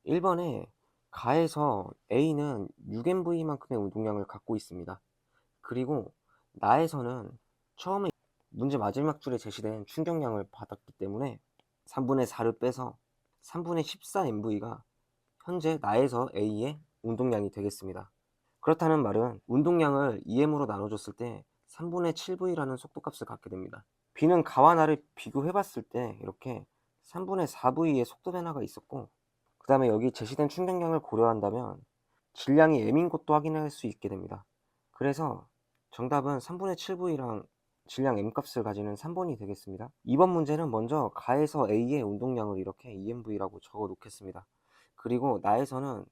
1번에 가에서 A는 6MV만큼의 운동량을 갖고 있습니다. 그리고 나에서는 처음에 문제 마지막 줄에 제시된 충격량을 받았기 때문에 3분의 4를 빼서 3분의 14MV가 현재 나에서 A의 운동량이 되겠습니다. 그렇다는 말은 운동량을 EM으로 나눠줬을 때 3분의 7V라는 속도값을 갖게 됩니다. B는 가와 나를 비교해 봤을 때 이렇게 3분의 4V의 속도 변화가 있었고, 그 다음에 여기 제시된 충격량을 고려한다면 질량이 M인 것도 확인할 수 있게 됩니다. 그래서 정답은 3분의 7V랑 질량 M 값을 가지는 3번이 되겠습니다. 2번 문제는 먼저 가에서 A의 운동량을 이렇게 EMV라고 적어 놓겠습니다. 그리고 나에서는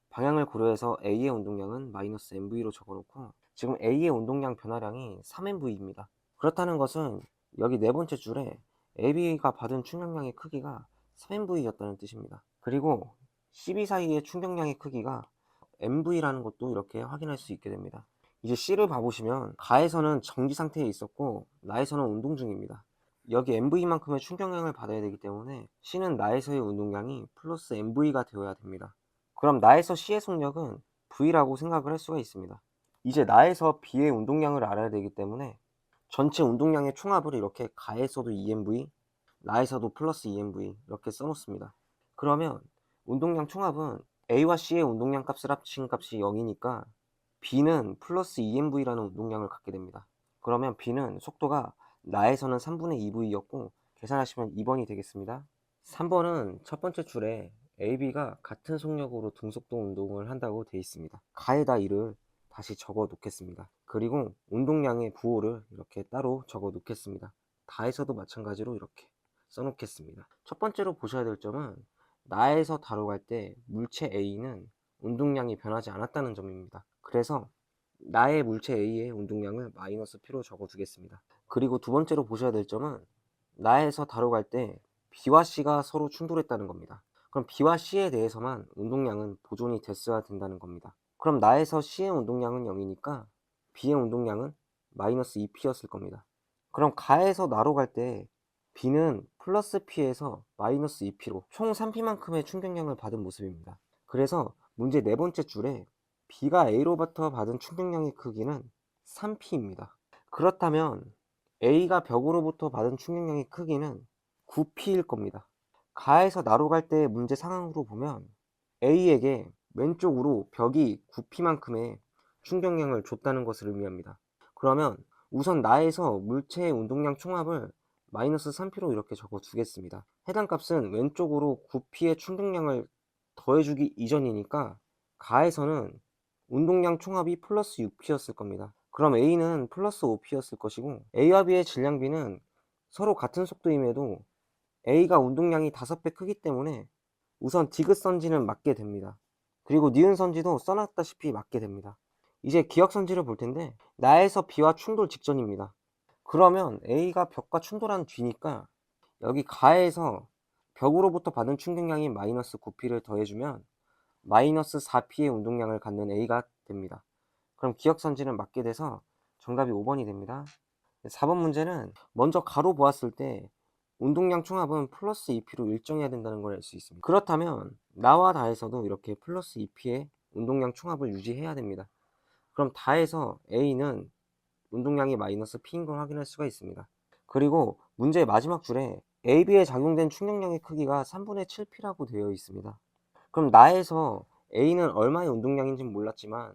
방향을 고려해서 A의 운동량은 마이너스 MV로 적어 놓고, 지금 A의 운동량 변화량이 3MV입니다. 그렇다는 것은 여기 네 번째 줄에 AB가 받은 충격량의 크기가 3MV였다는 뜻입니다. 그리고 CB 사이의 충격량의 크기가 MV라는 것도 이렇게 확인할 수 있게 됩니다. 이제 C를 봐보시면 가에서는 정지 상태에 있었고 나에서는 운동 중입니다. 여기 MV만큼의 충격량을 받아야 되기 때문에 C는 나에서의 운동량이 플러스 MV가 되어야 됩니다. 그럼 나에서 C의 속력은 V라고 생각을 할 수가 있습니다. 이제 나에서 B의 운동량을 알아야 되기 때문에 전체 운동량의 총합을 이렇게 가에서도 EMV, 나에서도 플러스 EMV 이렇게 써놓습니다. 그러면 운동량 총합은 A와 C의 운동량 값을 합친 값이 0이니까 B는 플러스 EMV라는 운동량을 갖게 됩니다. 그러면 B는 속도가 나에서는 3분의 2V였고 계산하시면 2번이 되겠습니다. 3번은 첫 번째 줄에 AB가 같은 속력으로 등속도 운동을 한다고 되어 있습니다. 가에다 이를 다시 적어 놓겠습니다. 그리고 운동량의 부호를 이렇게 따로 적어 놓겠습니다. 다에서도 마찬가지로 이렇게 써 놓겠습니다. 첫 번째로 보셔야 될 점은 나에서 다로 갈 때 물체 A는 운동량이 변하지 않았다는 점입니다. 그래서 나의 물체 A의 운동량을 마이너스 P로 적어 두겠습니다. 그리고 두 번째로 보셔야 될 점은 나에서 다로 갈 때 B와 C가 서로 충돌했다는 겁니다. 그럼 B와 C에 대해서만 운동량은 보존이 됐어야 된다는 겁니다. 그럼 나에서 C의 운동량은 0이니까 B의 운동량은 마이너스 2P였을 겁니다. 그럼 가에서 나로 갈 때 B는 플러스 P에서 마이너스 2P로 총 3P만큼의 충격량을 받은 모습입니다. 그래서 문제 네 번째 줄에 B가 A로부터 받은 충격량의 크기는 3P입니다. 그렇다면 A가 벽으로부터 받은 충격량의 크기는 9P일 겁니다. 가에서 나로 갈 때 문제 상황으로 보면 A에게 왼쪽으로 벽이 9P만큼의 충격량을 줬다는 것을 의미합니다. 그러면 우선 나에서 물체의 운동량 총합을 마이너스 3P로 이렇게 적어 두겠습니다. 해당 값은 왼쪽으로 9P의 충격량을 더해주기 이전이니까 가에서는 운동량 총합이 플러스 6P였을 겁니다. 그럼 A는 플러스 5P였을 것이고 A와 B의 질량비는 서로 같은 속도임에도 A가 운동량이 5배 크기 때문에 우선 디귿선지는 맞게 됩니다. 그리고 니은선지도 써놨다시피 맞게 됩니다. 이제 기억선지를 볼 텐데 나에서 B와 충돌 직전입니다. 그러면 A가 벽과 충돌한 뒤니까 여기 가에서 벽으로부터 받은 충격량인 마이너스 9P를 더해주면 마이너스 4P의 운동량을 갖는 A가 됩니다. 그럼 기억선지는 맞게 돼서 정답이 5번이 됩니다. 4번 문제는 먼저 가로 보았을 때 운동량 총합은 플러스 2P로 일정해야 된다는 걸 알 수 있습니다. 그렇다면 나와 다에서도 이렇게 플러스 2P의 운동량 총합을 유지해야 됩니다. 그럼 다에서 A는 운동량이 마이너스 P인 걸 확인할 수가 있습니다. 그리고 문제의 마지막 줄에 AB에 작용된 충격량의 크기가 3분의 7P라고 되어 있습니다. 그럼 나에서 A는 얼마의 운동량인지 몰랐지만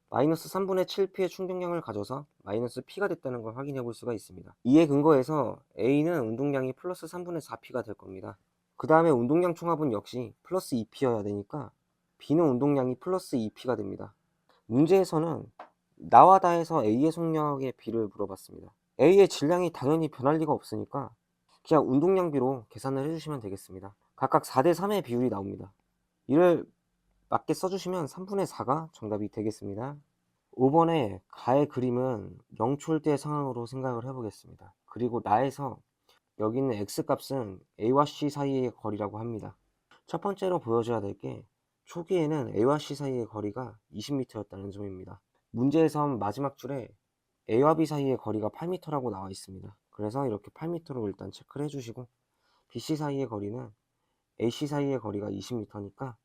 마이너스 3분의 7P의 충격량을 가져서 마이너스 P가 됐다는 걸 확인해 볼 수가 있습니다. 이에 근거해서 A는 운동량이 플러스 3분의 4P가 될 겁니다. 그 다음에 운동량 총합은 역시 플러스 2P여야 되니까 B는 운동량이 플러스 2P가 됩니다. 문제에서는 나와 다에서 A의 속력의 B를 물어봤습니다. A의 질량이 당연히 변할 리가 없으니까 그냥 운동량비로 계산을 해주시면 되겠습니다. 각각 4대 3의 비율이 나옵니다. 이를 맞게 써주시면 3분의 4가 정답이 되겠습니다. 5번의 가의 그림은 0초일 상황으로 생각을 해보겠습니다. 그리고 나에서 여기 있는 x값은 a와 c 사이의 거리라고 합니다. 첫 번째로 보여줘야 될 게 초기에는 a와 c 사이의 거리가 20m였다는 점입니다. 문제에선 마지막 줄에 a와 b 사이의 거리가 8m라고 나와 있습니다. 그래서 이렇게 8m로 일단 체크를 해주시고 bc 사이의 거리는 ac 사이의 거리가 20m니까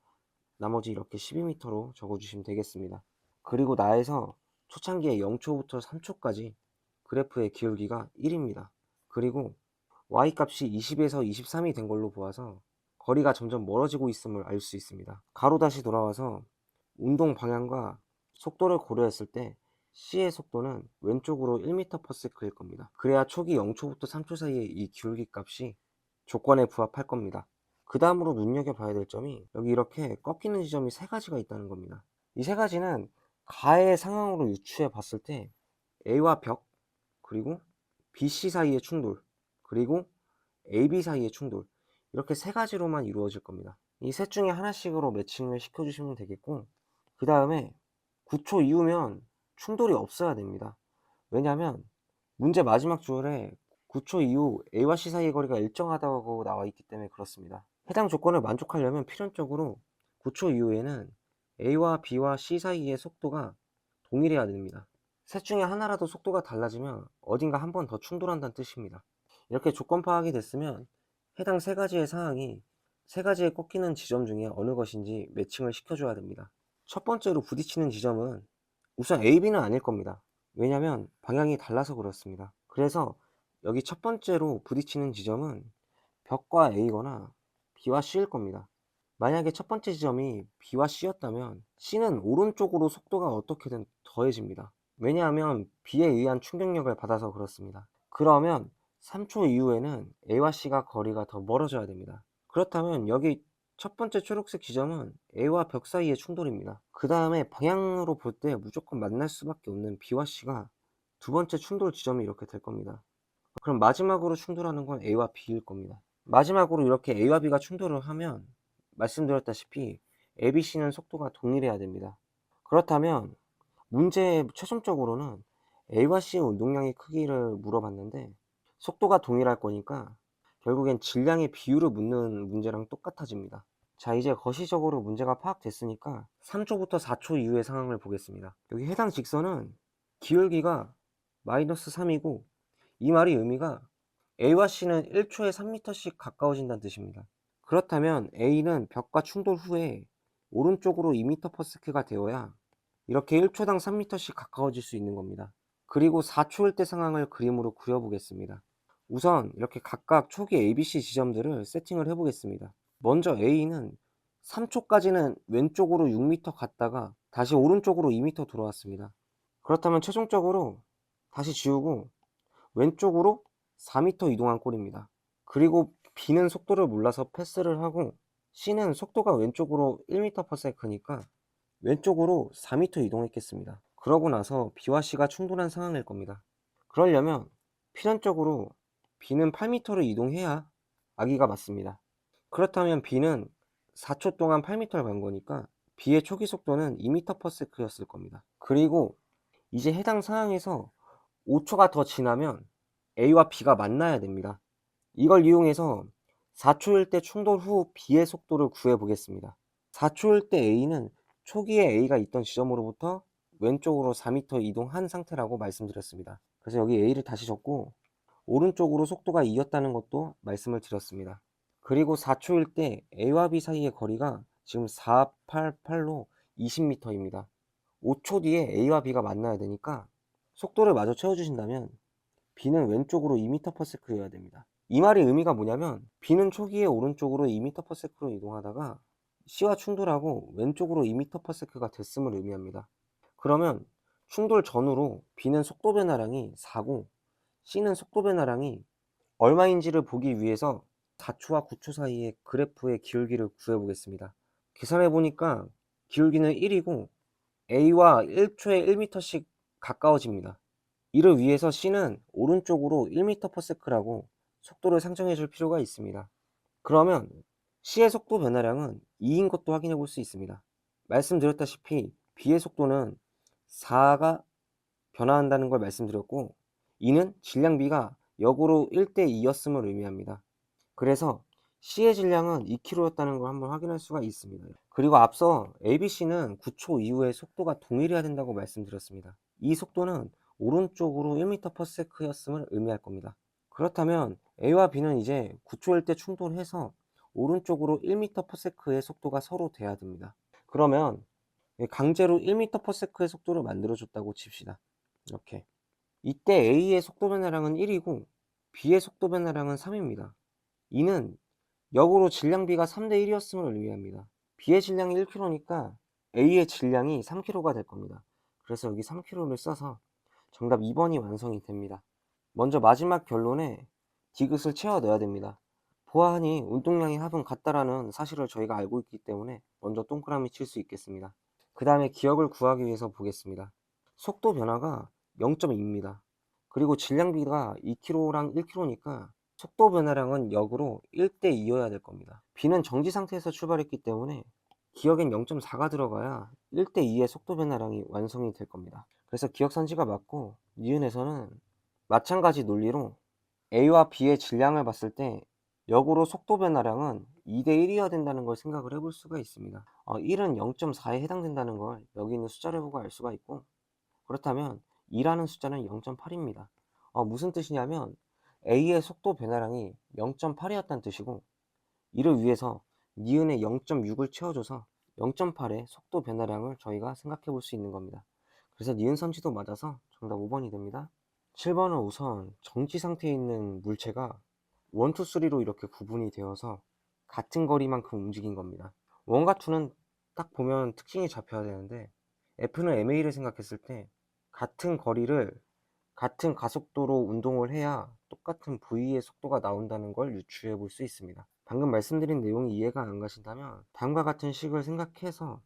나머지 이렇게 12m로 적어주시면 되겠습니다. 그리고 나에서 초창기에 0초부터 3초까지 그래프의 기울기가 1입니다. 그리고 y값이 20에서 23이 된 걸로 보아서 거리가 점점 멀어지고 있음을 알 수 있습니다. 가로 다시 돌아와서 운동 방향과 속도를 고려했을 때 C의 속도는 왼쪽으로 1m/s일 겁니다. 그래야 초기 0초부터 3초 사이의 이 기울기 값이 조건에 부합할 겁니다. 그 다음으로 눈여겨봐야 될 점이 여기 이렇게 꺾이는 지점이 세 가지가 있다는 겁니다. 이 세 가지는 가의 상황으로 유추해 봤을 때 A와 벽, 그리고 BC 사이의 충돌, 그리고 AB 사이의 충돌, 이렇게 세 가지로만 이루어질 겁니다. 이 셋 중에 하나씩으로 매칭을 시켜주시면 되겠고, 그 다음에 9초 이후면 충돌이 없어야 됩니다. 왜냐하면 문제 마지막 줄에 9초 이후 A와 C 사이의 거리가 일정하다고 나와 있기 때문에 그렇습니다. 해당 조건을 만족하려면 필연적으로 9초 이후에는 A와 B와 C 사이의 속도가 동일해야 됩니다. 셋 중에 하나라도 속도가 달라지면 어딘가 한 번 더 충돌한다는 뜻입니다. 이렇게 조건 파악이 됐으면 해당 세 가지의 상황이 세 가지의 꺾이는 지점 중에 어느 것인지 매칭을 시켜줘야 됩니다. 첫 번째로 부딪히는 지점은 우선 A, B는 아닐 겁니다. 왜냐면 방향이 달라서 그렇습니다. 그래서 여기 첫 번째로 부딪히는 지점은 벽과 A거나 B와 C일 겁니다. 만약에 첫 번째 지점이 B와 C였다면 C는 오른쪽으로 속도가 어떻게든 더해집니다. 왜냐하면 B에 의한 충격력을 받아서 그렇습니다. 그러면 3초 이후에는 A와 C가 거리가 더 멀어져야 됩니다. 그렇다면 여기 첫 번째 초록색 지점은 A와 벽 사이의 충돌입니다. 그 다음에 방향으로 볼 때 무조건 만날 수밖에 없는 B와 C가 두 번째 충돌 지점이 이렇게 될 겁니다. 그럼 마지막으로 충돌하는 건 A와 B일 겁니다. 마지막으로 이렇게 A와 B가 충돌을 하면 말씀드렸다시피 A, B, C는 속도가 동일해야 됩니다. 그렇다면 문제 최종적으로는 A와 C의 운동량의 크기를 물어봤는데 속도가 동일할 거니까 결국엔 질량의 비율을 묻는 문제랑 똑같아집니다. 자, 이제 거시적으로 문제가 파악됐으니까 3초부터 4초 이후의 상황을 보겠습니다. 여기 해당 직선은 기울기가 마이너스 3이고 이 말이 의미가 A와 C는 1초에 3m씩 가까워진다는 뜻입니다. 그렇다면 A는 벽과 충돌 후에 오른쪽으로 2m/s가 되어야 이렇게 1초당 3m씩 가까워질 수 있는 겁니다. 그리고 4초일 때 상황을 그림으로 그려보겠습니다. 우선 이렇게 각각 초기 ABC 지점들을 세팅을 해보겠습니다. 먼저 A는 3초까지는 왼쪽으로 6m 갔다가 다시 오른쪽으로 2m 돌아왔습니다. 그렇다면 최종적으로 다시 지우고 왼쪽으로 4m 이동한 꼴입니다. 그리고 B는 속도를 몰라서 패스를 하고 C는 속도가 왼쪽으로 1m/s니까 왼쪽으로 4m 이동했겠습니다. 그러고 나서 B와 C가 충돌한 상황일 겁니다. 그러려면 필연적으로 B는 8m를 이동해야 아기가 맞습니다. 그렇다면 B는 4초 동안 8m를 간 거니까 B의 초기 속도는 2m/s였을 겁니다. 그리고 이제 해당 상황에서 5초가 더 지나면 A와 B가 만나야 됩니다. 이걸 이용해서 4초일 때 충돌 후 B의 속도를 구해 보겠습니다. 4초일 때 A는 초기에 A가 있던 지점으로부터 왼쪽으로 4m 이동한 상태라고 말씀드렸습니다. 그래서 여기 A를 다시 적고 오른쪽으로 속도가 2였다는 것도 말씀을 드렸습니다. 그리고 4초일 때 A와 B 사이의 거리가 지금 488로 20m입니다. 5초 뒤에 A와 B가 만나야 되니까 속도를 마저 채워주신다면 B는 왼쪽으로 2m/s여야 됩니다. 이 말의 의미가 뭐냐면 B는 초기에 오른쪽으로 2m/s로 이동하다가 C와 충돌하고 왼쪽으로 2m/s가 됐음을 의미합니다. 그러면 충돌 전후로 B는 속도 변화량이 4고 C는 속도 변화량이 얼마인지를 보기 위해서 4초와 9초 사이의 그래프의 기울기를 구해보겠습니다. 계산해보니까 기울기는 1이고 A와 1초에 1m씩 가까워집니다. 이를 위해서 C는 오른쪽으로 1m/s라고 속도를 상정해 줄 필요가 있습니다. 그러면 C의 속도 변화량은 2인 것도 확인해 볼 수 있습니다. 말씀드렸다시피 B의 속도는 4가 변화한다는 걸 말씀드렸고 2는 질량비가 역으로 1대 2였음을 의미합니다. 그래서 C의 질량은 2kg였다는 걸 한번 확인할 수가 있습니다. 그리고 앞서 ABC는 9초 이후에 속도가 동일해야 된다고 말씀드렸습니다. 이 속도는 오른쪽으로 1m/s였음을 의미할 겁니다. 그렇다면 A와 B는 이제 9초일 때 충돌해서 오른쪽으로 1m/s의 속도가 서로 돼야 됩니다. 그러면 강제로 1m/s의 속도를 만들어줬다고 칩시다. 이렇게. 이때 A의 속도 변화량은 1이고 B의 속도 변화량은 3입니다. 이는 역으로 질량 B가 3대 1이었음을 의미합니다. B의 질량이 1kg니까 A의 질량이 3kg가 될 겁니다. 그래서 여기 3kg를 써서 정답 2번이 완성이 됩니다. 먼저 마지막 결론에 디귿을 채워 넣어야 됩니다. 보아하니 운동량의 합은 같다라는 사실을 저희가 알고 있기 때문에 먼저 동그라미 칠 수 있겠습니다. 그 다음에 기억을 구하기 위해서 보겠습니다. 속도 변화가 0.2입니다. 그리고 질량 B가 2kg랑 1kg니까 속도 변화량은 역으로 1대 2여야 될 겁니다. B는 정지 상태에서 출발했기 때문에 기억엔 0.4가 들어가야 1대 2의 속도 변화량이 완성이 될 겁니다. 그래서 기억선지가 맞고 니은에서는 마찬가지 논리로 A와 B의 질량을 봤을 때 역으로 속도 변화량은 2대 1이어야 된다는 걸 생각을 해볼 수가 있습니다. 1은 0.4에 해당된다는 걸 여기 있는 숫자를 보고 알 수가 있고, 그렇다면 2라는 숫자는 0.8입니다. 무슨 뜻이냐면 A의 속도 변화량이 0.8이었다는 뜻이고, 이를 위해서 니은에 0.6을 채워줘서 0.8의 속도 변화량을 저희가 생각해 볼 수 있는 겁니다. 그래서 니은 선지도 맞아서 정답 5번이 됩니다. 7번은 우선 정지 상태에 있는 물체가 1, 2, 3로 이렇게 구분이 되어서 같은 거리만큼 움직인 겁니다. 1과 2는 딱 보면 특징이 잡혀야 되는데, F는 MA를 생각했을 때 같은 거리를 같은 가속도로 운동을 해야 똑같은 V의 속도가 나온다는 걸 유추해 볼 수 있습니다. 방금 말씀드린 내용이 이해가 안 가신다면 다음과 같은 식을 생각해서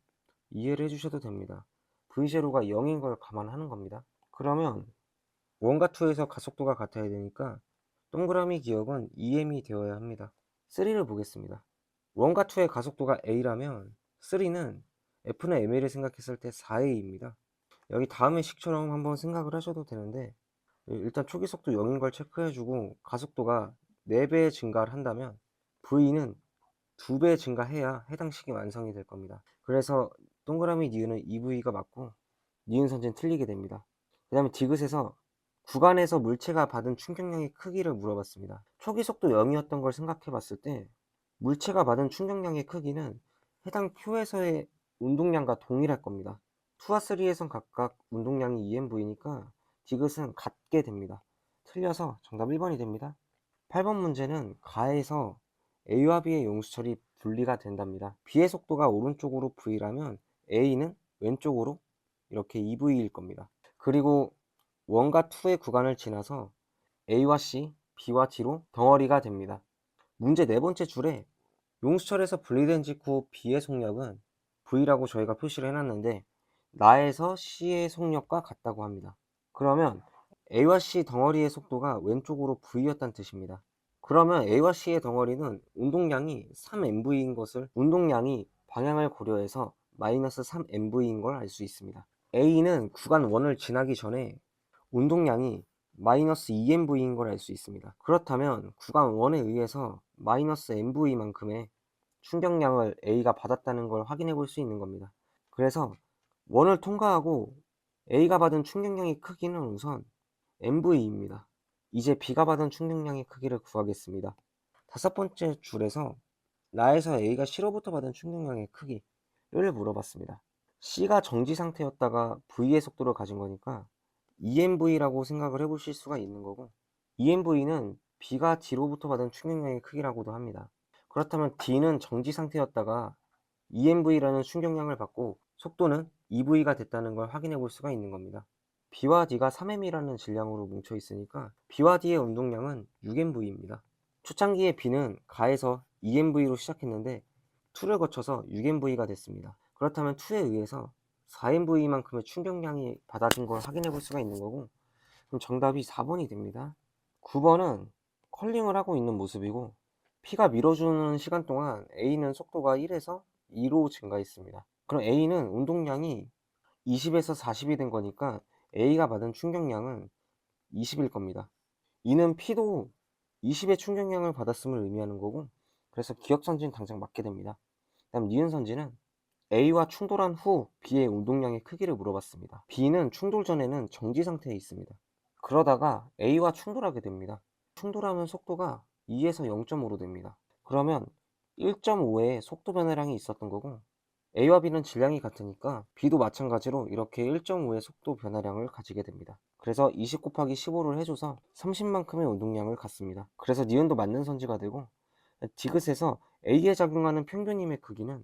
이해를 해주셔도 됩니다. V0가 0인 걸 감안하는 겁니다. 그러면 1과 2에서 가속도가 같아야 되니까 동그라미 기억은 EM이 되어야 합니다. 3를 보겠습니다. 1과 2의 가속도가 A라면 3는 F는 MA를 생각했을 때 4A입니다. 여기 다음의 식처럼 한번 생각을 하셔도 되는데, 일단 초기 속도 0인 걸 체크해주고 가속도가 4배 증가를 한다면 V는 2배 증가해야 해당 식이 완성이 될 겁니다. 그래서 동그라미 니은은 EV가 맞고 니은 선지는 틀리게 됩니다. 그 다음에 디귿에서 구간에서 물체가 받은 충격량의 크기를 물어봤습니다. 초기 속도 0이었던 걸 생각해 봤을 때 물체가 받은 충격량의 크기는 해당 Q에서의 운동량과 동일할 겁니다. 2와 3에선 각각 운동량이 EMV니까 디귿은 같게 됩니다. 틀려서 정답 1번이 됩니다. 8번 문제는 가에서 A와 B의 용수철이 분리가 된답니다. B의 속도가 오른쪽으로 V라면 A는 왼쪽으로 이렇게 EV일 겁니다. 그리고 1과 2의 구간을 지나서 A와 C, B와 D로 덩어리가 됩니다. 문제 네 번째 줄에 용수철에서 분리된 직후 B의 속력은 V라고 저희가 표시를 해놨는데 나에서 C의 속력과 같다고 합니다. 그러면 A와 C 덩어리의 속도가 왼쪽으로 V였다는 뜻입니다. 그러면 A와 C의 덩어리는 운동량이 3mV인 것을, 운동량이 방향을 고려해서 마이너스 3mV인 걸 알 수 있습니다. A는 구간 1을 지나기 전에 운동량이 마이너스 2mV인 걸 알 수 있습니다. 그렇다면 구간 1에 의해서 마이너스 mV만큼의 충격량을 A가 받았다는 걸 확인해 볼 수 있는 겁니다. 그래서 1을 통과하고 A가 받은 충격량의 크기는 우선 mV입니다. 이제 B가 받은 충격량의 크기를 구하겠습니다. 다섯 번째 줄에서 나에서 A가 C로부터 받은 충격량의 크기를 물어봤습니다. C가 정지 상태였다가 V의 속도를 가진 거니까 EMV라고 생각을 해보실 수가 있는 거고, EMV는 B가 D로부터 받은 충격량의 크기라고도 합니다. 그렇다면 D는 정지 상태였다가 EMV라는 충격량을 받고 속도는 EV가 됐다는 걸 확인해 볼 수가 있는 겁니다. B와 D가 3m이라는 질량으로 뭉쳐 있으니까 B와 D의 운동량은 6mV입니다. 초창기에 B는 가에서 EMV로 시작했는데 2를 거쳐서 6mV가 됐습니다. 그렇다면 2에 의해서 4mV만큼의 충격량이 받아진 걸 확인해 볼 수가 있는 거고, 그럼 정답이 4번이 됩니다. 9번은 컬링을 하고 있는 모습이고 P가 밀어주는 시간 동안 A는 속도가 1에서 2로 증가했습니다. 그럼 A는 운동량이 20에서 40이 된 거니까 A가 받은 충격량은 20일 겁니다. 이는 P도 20의 충격량을 받았음을 의미하는 거고, 그래서 기억선지는 당장 맞게 됩니다. 다음 니은선지는 A와 충돌한 후 B의 운동량의 크기를 물어봤습니다. B는 충돌 전에는 정지 상태에 있습니다. 그러다가 A와 충돌하게 됩니다. 충돌하면 속도가 2에서 0.5로 됩니다. 그러면 1.5의 속도 변화량이 있었던 거고 A와 B는 질량이 같으니까 B도 마찬가지로 이렇게 1.5의 속도 변화량을 가지게 됩니다. 그래서 20 곱하기 15를 해줘서 30만큼의 운동량을 갖습니다. 그래서 니은도 맞는 선지가 되고, 디귿에서 A에 작용하는 평균임의 크기는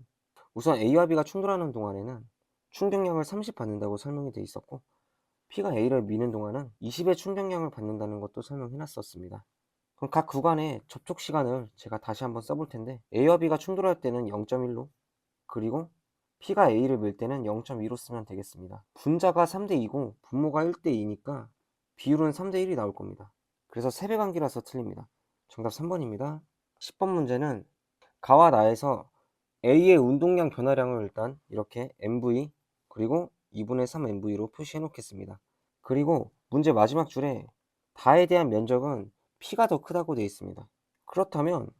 우선 A와 B가 충돌하는 동안에는 충격량을 30 받는다고 설명이 돼 있었고, P가 A를 미는 동안은 20의 충격량을 받는다는 것도 설명해 놨었습니다. 그럼 각 구간의 접촉 시간을 제가 다시 한번 써볼 텐데, A와 B가 충돌할 때는 0.1로, 그리고 P가 A를 밀 때는 0.2로 쓰면 되겠습니다. 분자가 3대 2고 분모가 1대 2니까 비율은 3대 1이 나올 겁니다. 그래서 세배관계라서 틀립니다. 정답 3번입니다. 10번 문제는 가와 나에서 A의 운동량 변화량을 일단 이렇게 MV 그리고 2분의 3 MV로 표시해 놓겠습니다. 그리고 문제 마지막 줄에 다에 대한 면적은 P가 더 크다고 되어 있습니다. 그렇다면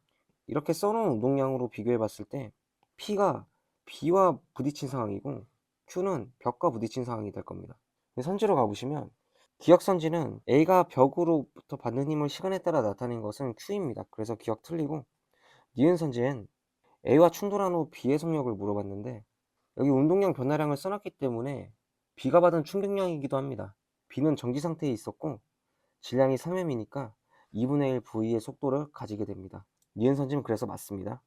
이렇게 써놓은 운동량으로 비교해 봤을 때 P가 B와 부딪힌 상황이고 Q는 벽과 부딪힌 상황이 될 겁니다. 선지로 가보시면 기억 선지는 A가 벽으로부터 받는 힘을 시간에 따라 나타낸 것은 Q입니다. 그래서 기억 틀리고, 니은 선지엔 A와 충돌한 후 B의 속력을 물어봤는데 여기 운동량 변화량을 써놨기 때문에 B가 받은 충격량이기도 합니다. B는 정지 상태에 있었고 질량이 3m이니까 2분의 1 V의 속도를 가지게 됩니다. 니은 선지는 그래서 맞습니다.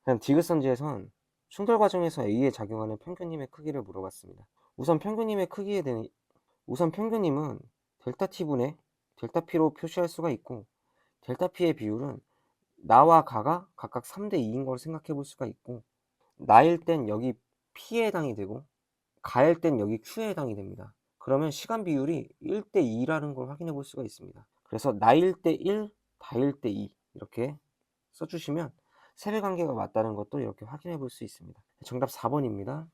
다음 디귿 선지에선 충돌 과정에서 A에 작용하는 평균임의 크기를 물어봤습니다. 우선 평균임의 크기에 대한 우선 평균임은 델타 T분의 델타 P로 표시할 수가 있고, 델타 P의 비율은 나와 가가 각각 3대 2인 걸 생각해 볼 수가 있고, 나일 땐 여기 P에 해당이 되고 가일 땐 여기 Q에 해당이 됩니다. 그러면 시간 비율이 1대 2라는 걸 확인해 볼 수가 있습니다. 그래서 나일 때 1, 다일 때 2 이렇게 써주시면 세배관계가 맞다는 것도 이렇게 확인해 볼 수 있습니다. 정답 4번입니다.